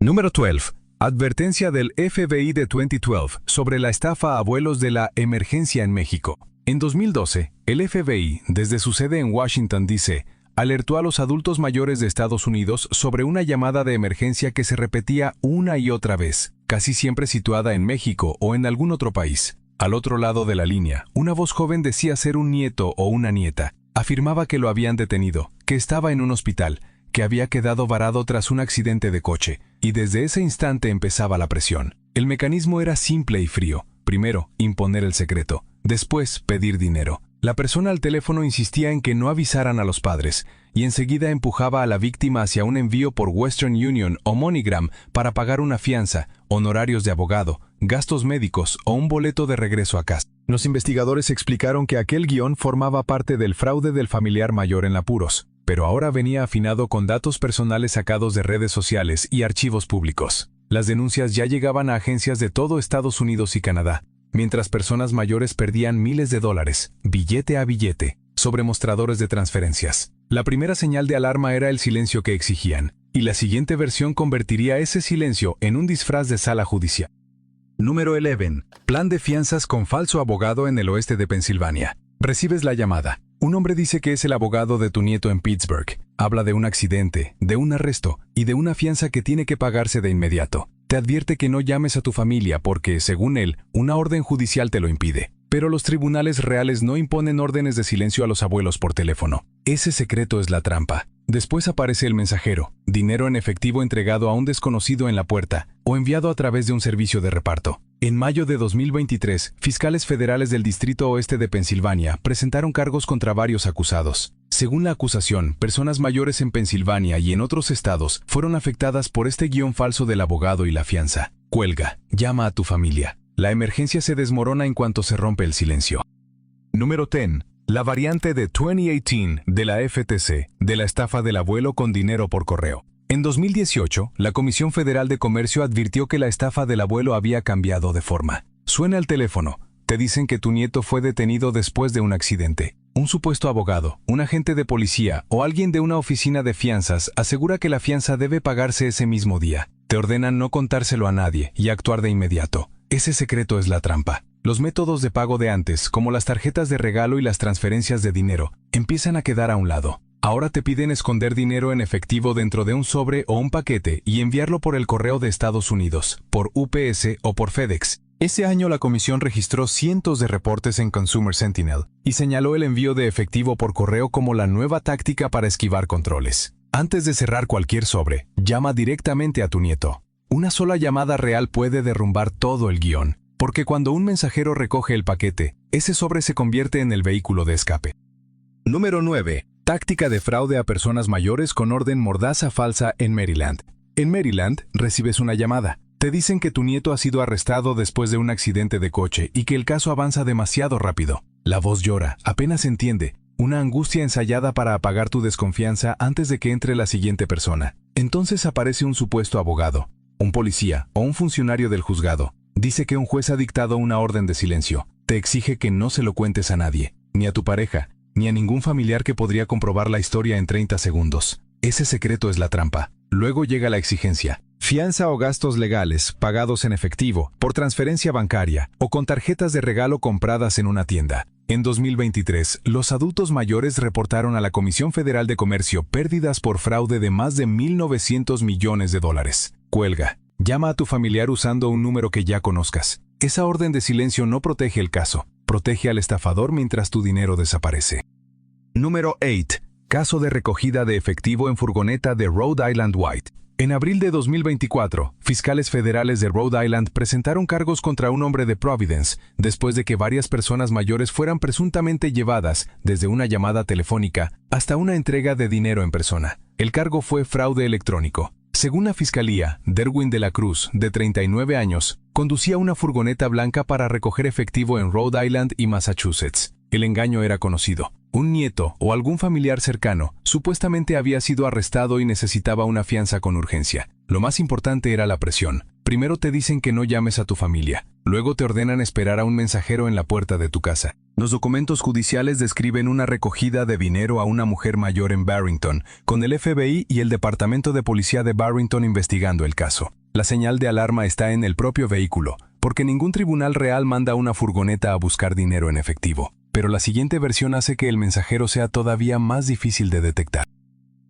Número 12. Advertencia del FBI de 2012 sobre la estafa a abuelos de la emergencia en México. En 2012, el FBI, desde su sede en Washington, D.C., alertó a los adultos mayores de Estados Unidos sobre una llamada de emergencia que se repetía una y otra vez, casi siempre situada en México o en algún otro país. Al otro lado de la línea, una voz joven decía ser un nieto o una nieta. Afirmaba que lo habían detenido, que estaba en un hospital, que había quedado varado tras un accidente de coche, y desde ese instante empezaba la presión. El mecanismo era simple y frío. Primero, imponer el secreto. Después, pedir dinero. La persona al teléfono insistía en que no avisaran a los padres, y enseguida empujaba a la víctima hacia un envío por Western Union o MoneyGram para pagar una fianza, honorarios de abogado, gastos médicos o un boleto de regreso a casa. Los investigadores explicaron que aquel guión formaba parte del fraude del familiar mayor en apuros, pero ahora venía afinado con datos personales sacados de redes sociales y archivos públicos. Las denuncias ya llegaban a agencias de todo Estados Unidos y Canadá, mientras personas mayores perdían miles de dólares, billete a billete, sobre mostradores de transferencias. La primera señal de alarma era el silencio que exigían, y la siguiente versión convertiría ese silencio en un disfraz de sala judicial. Número 11. Plan de fianzas con falso abogado en el oeste de Pensilvania. Recibes la llamada. Un hombre dice que es el abogado de tu nieto en Pittsburgh. Habla de un accidente, de un arresto y de una fianza que tiene que pagarse de inmediato. Te advierte que no llames a tu familia porque, según él, una orden judicial te lo impide. Pero los tribunales reales no imponen órdenes de silencio a los abuelos por teléfono. Ese secreto es la trampa. Después aparece el mensajero, dinero en efectivo entregado a un desconocido en la puerta o enviado a través de un servicio de reparto. En mayo de 2023, fiscales federales del Distrito Oeste de Pensilvania presentaron cargos contra varios acusados. Según la acusación, personas mayores en Pensilvania y en otros estados fueron afectadas por este guión falso del abogado y la fianza. Cuelga, llama a tu familia. La emergencia se desmorona en cuanto se rompe el silencio. Número 10. La variante de 2018 de la FTC, de la estafa del abuelo con dinero por correo. En 2018, la Comisión Federal de Comercio advirtió que la estafa del abuelo había cambiado de forma. Suena el teléfono. Te dicen que tu nieto fue detenido después de un accidente. Un supuesto abogado, un agente de policía o alguien de una oficina de fianzas asegura que la fianza debe pagarse ese mismo día. Te ordenan no contárselo a nadie y actuar de inmediato. Ese secreto es la trampa. Los métodos de pago de antes, como las tarjetas de regalo y las transferencias de dinero, empiezan a quedar a un lado. Ahora te piden esconder dinero en efectivo dentro de un sobre o un paquete y enviarlo por el correo de Estados Unidos, por UPS o por FedEx. Ese año la comisión registró cientos de reportes en Consumer Sentinel y señaló el envío de efectivo por correo como la nueva táctica para esquivar controles. Antes de cerrar cualquier sobre, llama directamente a tu nieto. Una sola llamada real puede derrumbar todo el guión, porque cuando un mensajero recoge el paquete, ese sobre se convierte en el vehículo de escape. Número 9. Táctica de fraude a personas mayores con orden mordaza falsa en Maryland. En Maryland, recibes una llamada. Te dicen que tu nieto ha sido arrestado después de un accidente de coche y que el caso avanza demasiado rápido. La voz llora, apenas entiende. Una angustia ensayada para apagar tu desconfianza antes de que entre la siguiente persona. Entonces aparece un supuesto abogado, un policía o un funcionario del juzgado. Dice que un juez ha dictado una orden de silencio. Te exige que no se lo cuentes a nadie, ni a tu pareja, ni a ningún familiar que podría comprobar la historia en 30 segundos. Ese secreto es la trampa. Luego llega la exigencia. Fianza o gastos legales, pagados en efectivo, por transferencia bancaria o con tarjetas de regalo compradas en una tienda. En 2023, los adultos mayores reportaron a la Comisión Federal de Comercio pérdidas por fraude de más de $1.900 millones. Cuelga. Llama a tu familiar usando un número que ya conozcas. Esa orden de silencio no protege el caso, protege al estafador mientras tu dinero desaparece. Número 8. Caso de recogida de efectivo en furgoneta de Rhode Island White. En abril de 2024, fiscales federales de Rhode Island presentaron cargos contra un hombre de Providence después de que varias personas mayores fueran presuntamente llevadas desde una llamada telefónica hasta una entrega de dinero en persona. El cargo fue fraude electrónico. Según la fiscalía, Derwin de la Cruz, de 39 años, conducía una furgoneta blanca para recoger efectivo en Rhode Island y Massachusetts. El engaño era conocido. Un nieto o algún familiar cercano supuestamente había sido arrestado y necesitaba una fianza con urgencia. Lo más importante era la presión. Primero te dicen que no llames a tu familia. Luego te ordenan esperar a un mensajero en la puerta de tu casa. Los documentos judiciales describen una recogida de dinero a una mujer mayor en Barrington, con el FBI y el Departamento de Policía de Barrington investigando el caso. La señal de alarma está en el propio vehículo, porque ningún tribunal real manda una furgoneta a buscar dinero en efectivo. Pero la siguiente versión hace que el mensajero sea todavía más difícil de detectar.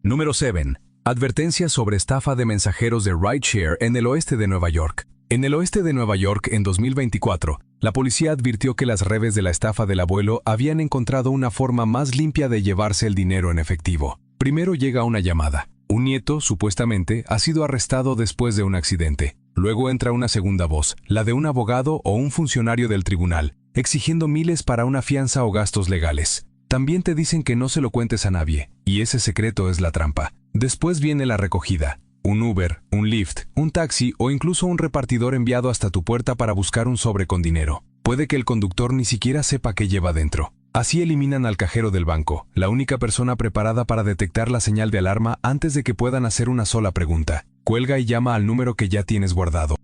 Número 7. Advertencias sobre estafa de mensajeros de rideshare en el oeste de Nueva York. En el oeste de Nueva York, en 2024, la policía advirtió que las redes de la estafa del abuelo habían encontrado una forma más limpia de llevarse el dinero en efectivo. Primero llega una llamada. Un nieto, supuestamente, ha sido arrestado después de un accidente. Luego entra una segunda voz, la de un abogado o un funcionario del tribunal, exigiendo miles para una fianza o gastos legales. También te dicen que no se lo cuentes a nadie, y ese secreto es la trampa. Después viene la recogida. Un Uber, un Lyft, un taxi o incluso un repartidor enviado hasta tu puerta para buscar un sobre con dinero. Puede que el conductor ni siquiera sepa qué lleva dentro. Así eliminan al cajero del banco, la única persona preparada para detectar la señal de alarma antes de que puedan hacer una sola pregunta. Cuelga y llama al número que ya tienes guardado.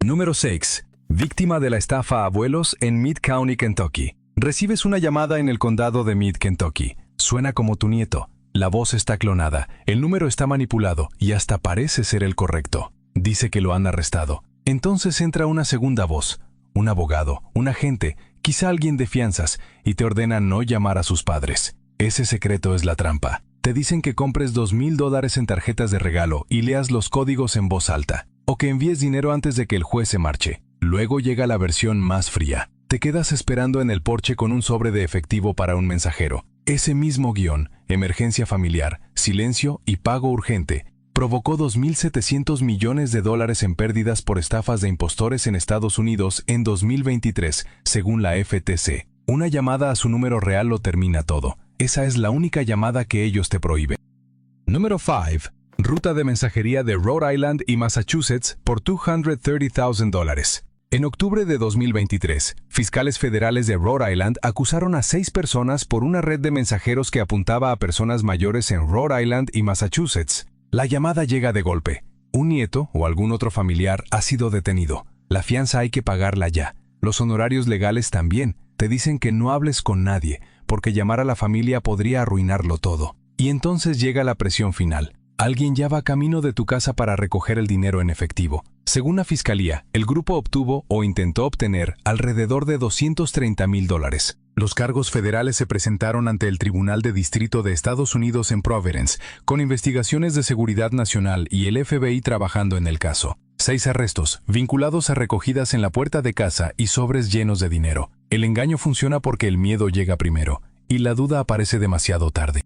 Número 6. Víctima de la estafa a abuelos en Meade County, Kentucky. Recibes una llamada en el condado de Meade, Kentucky. Suena como tu nieto. La voz está clonada, el número está manipulado y hasta parece ser el correcto. Dice que lo han arrestado. Entonces entra una segunda voz, un abogado, un agente, quizá alguien de fianzas, y te ordena no llamar a sus padres. Ese secreto es la trampa. Te dicen que compres $2,000 en tarjetas de regalo y leas los códigos en voz alta, o que envíes dinero antes de que el juez se marche. Luego llega la versión más fría. Te quedas esperando en el porche con un sobre de efectivo para un mensajero. Ese mismo guión, emergencia familiar, silencio y pago urgente, provocó $2,700 millones en pérdidas por estafas de impostores en Estados Unidos en 2023, según la FTC. Una llamada a su número real lo termina todo. Esa es la única llamada que ellos te prohíben. Número 5. Ruta de mensajería de Rhode Island y Massachusetts por $230,000. En octubre de 2023, fiscales federales de Rhode Island acusaron a 6 personas por una red de mensajeros que apuntaba a personas mayores en Rhode Island y Massachusetts. La llamada llega de golpe. Un nieto o algún otro familiar ha sido detenido. La fianza hay que pagarla ya. Los honorarios legales también. Te dicen que no hables con nadie, porque llamar a la familia podría arruinarlo todo. Y entonces llega la presión final. Alguien ya va camino de tu casa para recoger el dinero en efectivo. Según la fiscalía, el grupo obtuvo o intentó obtener alrededor de $230,000. Los cargos federales se presentaron ante el Tribunal de Distrito de Estados Unidos en Providence, con investigaciones de seguridad nacional y el FBI trabajando en el caso. 6 arrestos, vinculados a recogidas en la puerta de casa y sobres llenos de dinero. El engaño funciona porque el miedo llega primero, y la duda aparece demasiado tarde.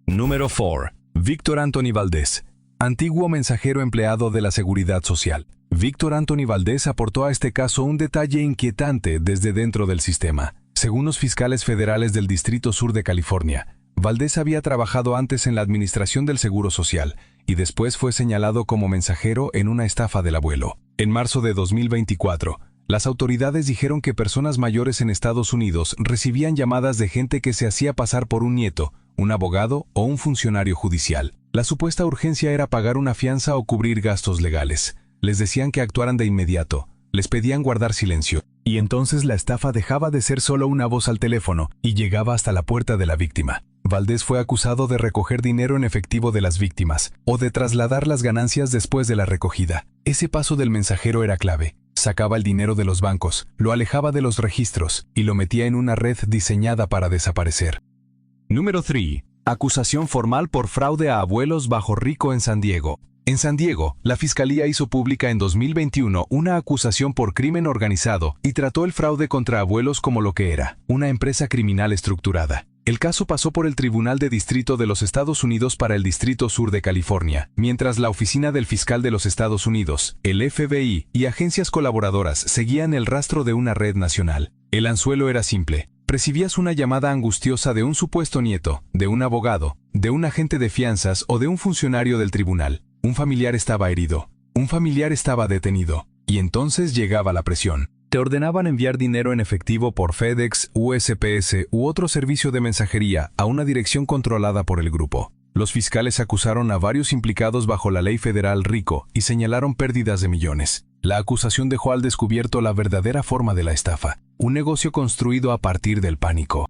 Número 4. Víctor Anthony Valdés, antiguo mensajero empleado de la Seguridad Social. Víctor Anthony Valdés aportó a este caso un detalle inquietante desde dentro del sistema. Según los fiscales federales del Distrito Sur de California, Valdés había trabajado antes en la Administración del Seguro Social y después fue señalado como mensajero en una estafa del abuelo. En marzo de 2024, las autoridades dijeron que personas mayores en Estados Unidos recibían llamadas de gente que se hacía pasar por un nieto, un abogado o un funcionario judicial. La supuesta urgencia era pagar una fianza o cubrir gastos legales. Les decían que actuaran de inmediato, les pedían guardar silencio, y entonces la estafa dejaba de ser solo una voz al teléfono y llegaba hasta la puerta de la víctima. Valdés fue acusado de recoger dinero en efectivo de las víctimas o de trasladar las ganancias después de la recogida. Ese paso del mensajero era clave. Sacaba el dinero de los bancos, lo alejaba de los registros y lo metía en una red diseñada para desaparecer. Número 3. Acusación formal por fraude a abuelos bajo rico en San Diego. En San Diego, la Fiscalía hizo pública en 2021 una acusación por crimen organizado y trató el fraude contra abuelos como lo que era, una empresa criminal estructurada. El caso pasó por el Tribunal de Distrito de los Estados Unidos para el Distrito Sur de California, mientras la Oficina del Fiscal de los Estados Unidos, el FBI y agencias colaboradoras seguían el rastro de una red nacional. El anzuelo era simple. Recibías una llamada angustiosa de un supuesto nieto, de un abogado, de un agente de fianzas o de un funcionario del tribunal. Un familiar estaba herido, un familiar estaba detenido, y entonces llegaba la presión. Te ordenaban enviar dinero en efectivo por FedEx, USPS u otro servicio de mensajería a una dirección controlada por el grupo. Los fiscales acusaron a varios implicados bajo la ley federal RICO y señalaron pérdidas de millones. La acusación dejó al descubierto la verdadera forma de la estafa, un negocio construido a partir del pánico.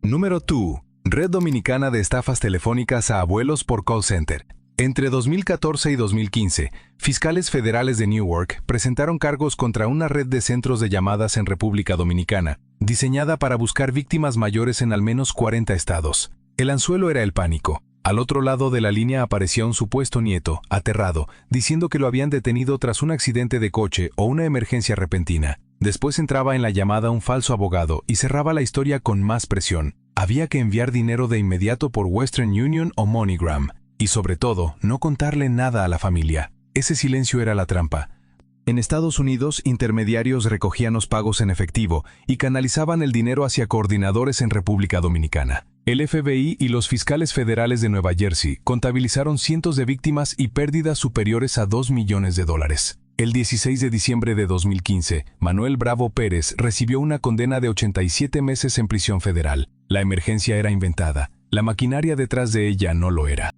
Número 2. Red Dominicana de Estafas Telefónicas a Abuelos por Call Center. Entre 2014 y 2015, fiscales federales de Newark presentaron cargos contra una red de centros de llamadas en República Dominicana, diseñada para buscar víctimas mayores en al menos 40 estados. El anzuelo era el pánico. Al otro lado de la línea aparecía un supuesto nieto, aterrado, diciendo que lo habían detenido tras un accidente de coche o una emergencia repentina. Después entraba en la llamada un falso abogado y cerraba la historia con más presión. Había que enviar dinero de inmediato por Western Union o MoneyGram. Y sobre todo, no contarle nada a la familia. Ese silencio era la trampa. En Estados Unidos, intermediarios recogían los pagos en efectivo y canalizaban el dinero hacia coordinadores en República Dominicana. El FBI y los fiscales federales de Nueva Jersey contabilizaron cientos de víctimas y pérdidas superiores a $2 millones. El 16 de diciembre de 2015, Manuel Bravo Pérez recibió una condena de 87 meses en prisión federal. La emergencia era inventada. La maquinaria detrás de ella no lo era.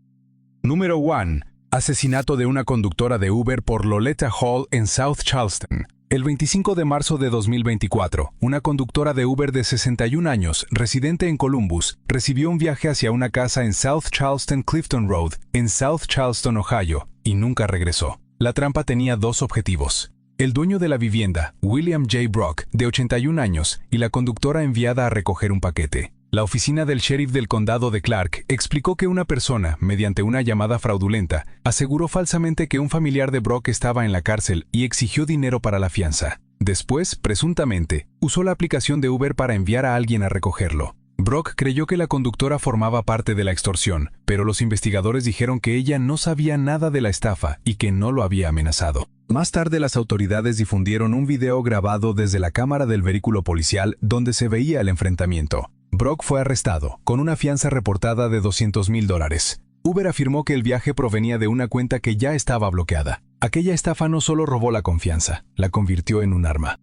Número 1. Asesinato de una conductora de Uber por Loletta Hall en South Charleston. El 25 de marzo de 2024, una conductora de Uber de 61 años, residente en Columbus, recibió un viaje hacia una casa en South Charleston Clifton Road, en South Charleston, Ohio, y nunca regresó. La trampa tenía dos objetivos. El dueño de la vivienda, William J. Brock, de 81 años, y la conductora enviada a recoger un paquete. La oficina del sheriff del condado de Clark explicó que una persona, mediante una llamada fraudulenta, aseguró falsamente que un familiar de Brock estaba en la cárcel y exigió dinero para la fianza. Después, presuntamente, usó la aplicación de Uber para enviar a alguien a recogerlo. Brock creyó que la conductora formaba parte de la extorsión, pero los investigadores dijeron que ella no sabía nada de la estafa y que no lo había amenazado. Más tarde, las autoridades difundieron un video grabado desde la cámara del vehículo policial donde se veía el enfrentamiento. Brock fue arrestado, con una fianza reportada de $200,000. Uber afirmó que el viaje provenía de una cuenta que ya estaba bloqueada. Aquella estafa no solo robó la confianza, la convirtió en un arma.